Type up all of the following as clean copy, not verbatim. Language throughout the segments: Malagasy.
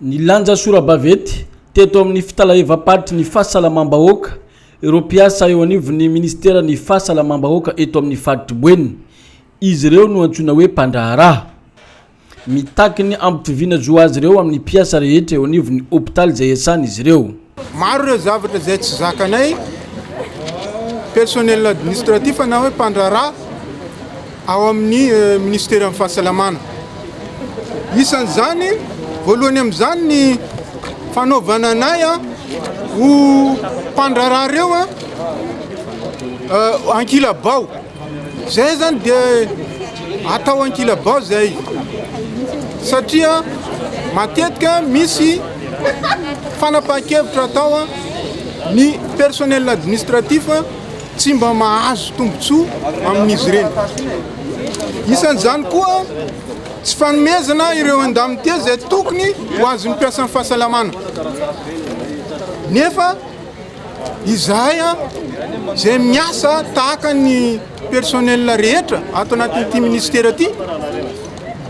Ny lanja Sorabavety teto amin'ny fitalaeva-patry ny fahasalamam-bahoaka ireo mpiasa eo anivon'ny ministera ny fahasalamam-bahoaka eto amin'ny faritry Boeny. Izy ireo no antsoina hoe mpandraharaha. Mitaky ny ampitovina zo azy ireo amin'ny mpiasa rehetra eo anivon'ny hôpitaly izay iasana izy ireo. Maro ireo zavatra izay tsy zakanay personnel administratif na hoe mpandraharaha ao amin'ny ministera ny fahasalamana. Isan'izany voalohany amin'izany ny fanaovana anay ho mpandraharaha reo ankilabao. Zay zany dia atao ankilabao zay satria matetika misy fanapahan-kevitra atao ny personnel administratif tsy mba mahazo tombontsoa amin'izy ireny. Isan'izany koa tsy fanomezana ireo indemnité zay tokony ho azon'ny mpiasa ny fahasalamana. Nefa izahay zay miasa tahaka ny personnel rehetra ato anatin'ity ministera ity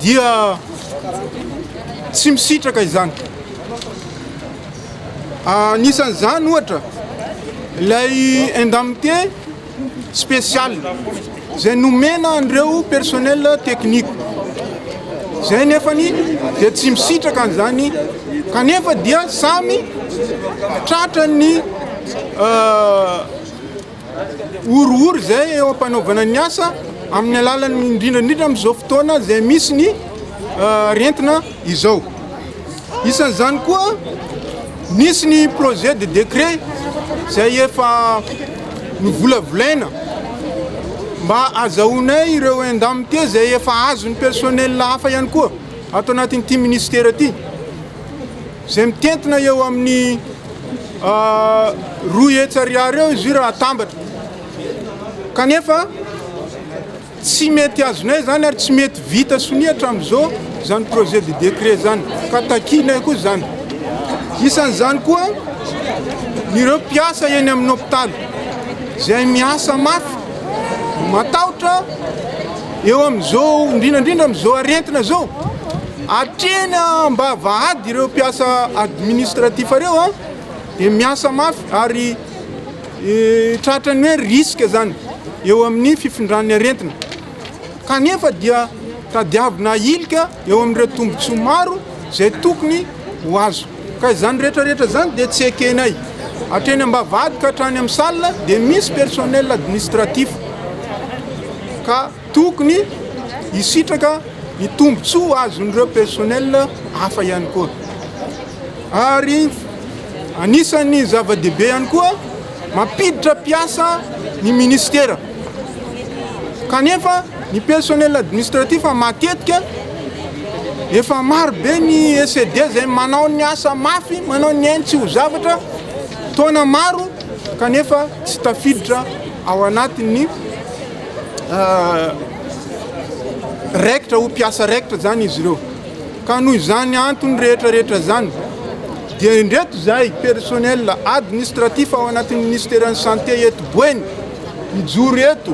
dia tsy misitraka izany. Anisan'izany ohatra ilay indemnité spéciale zay nomena andreo personnel technique. Zay nefany dia tsy misitraka an'izany kanefa dia samy tratran'ny orooro zay eo ampanaovana ny asa amin'ny alalany indrindrandrindra amin'izao fotoana zay misy ny rentina izao. Isan'izany koa misy ny projet de décret zay efa nivolavolaina mba azahoanay ireo indemnité zay efa azon'ny personnel hafa ihany koa ato anatin'ity ministera ity. Zay mitentina eo amin'ny 2 ariary eo izy raha atambatra. Kanefa tsy mety azonay zany ary tsy mety vita sonia hatramin'izao zany projet de décret zany ka takinay koa zany. Isan'izany koa nireo mpiasa eny amin'ny hôpitaly zay miasa mafy matahotra eo amin'izao indrindrandrindra amin'izao arentina zao atrena mba vahady ireo mpiasa administratif reo dia miasa mafy ary tratrany hoe risque zany eo amin'ny fifindran'ny arentina. Kanefa dia tadiavina ilika eo amin'ireo tombontsoa maro zay tokony ho azo. Ka izany rehetrarehetra zany dia tsy ekenay atreny ambavady ka hatrany amin'ny salle dia misy personnel administratif ka tokony hisitraka ny tombontsoa azon'ireo personnel hafa ihany koa. Ary anisan'ny zava-dehibe ihany koa mampiditra mpiasa ny ministera. Kanefa ny personnel administratif matetika efa maro be ny SED zay manao ny asa mafy, manao ny ainy tsy ho zavatra taona maro kanefa tsy tafiditra ao anatin'ny raikitra ho mpiasa raikitra zany izy ireo. Ka noho izany antony rehetrarehetra zany dia indreto zay personnel administratif ao anatin'ny ministera ny santé eto Boeny mijoro eto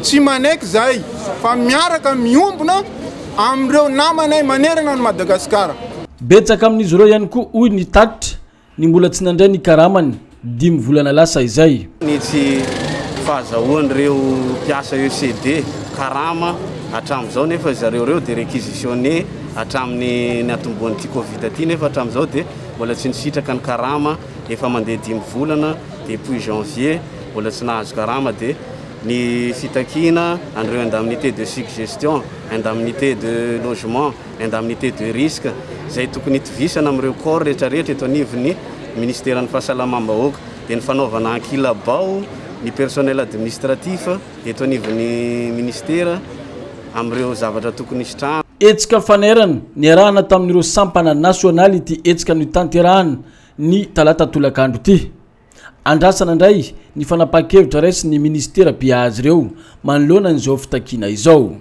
tsy manaiky zay fa miaraka miombona amin'ireo namanay manerana ny Madagasikara. Betsaka amin'izy ireo ihany koa hoy ny tatitra ny mbola tsy nandray ny karamany 5 volana lasa izay. Ny tsy fahazahoan'ireo mpiasa ECD karama hatramin'izao nefa zareo reo dia réquisitionné hatramin'ny natomboan'ity Covid ity nefa hatramin'izao dia mbola tsy nisitraka ny karama efa mandeha 5 volana depuis janvier mbola tsy nahazo karama dia ny fitakina andreo indemnité de suggestion, indemnité de logement, indemnité de risque zay tokony hitovisana amin'ireo corps rehetrarehetra eto anivon'ny ministera ny fahasalamam-bahoaka dia ny fanaovana ankilabao ny personnel administratif eto anivon'ny ministera amin'ireo zavatra tokony hisitrahana. Etsika fanerana niarahana tamin'ireo sampana nasionaly ity etsika ny tanterahana ny talata tolakandro ity. Andrasana indray ny fanapahan-kevitra raisy ny ministera pia azy ireo manoloana an'izao fitakiana izao.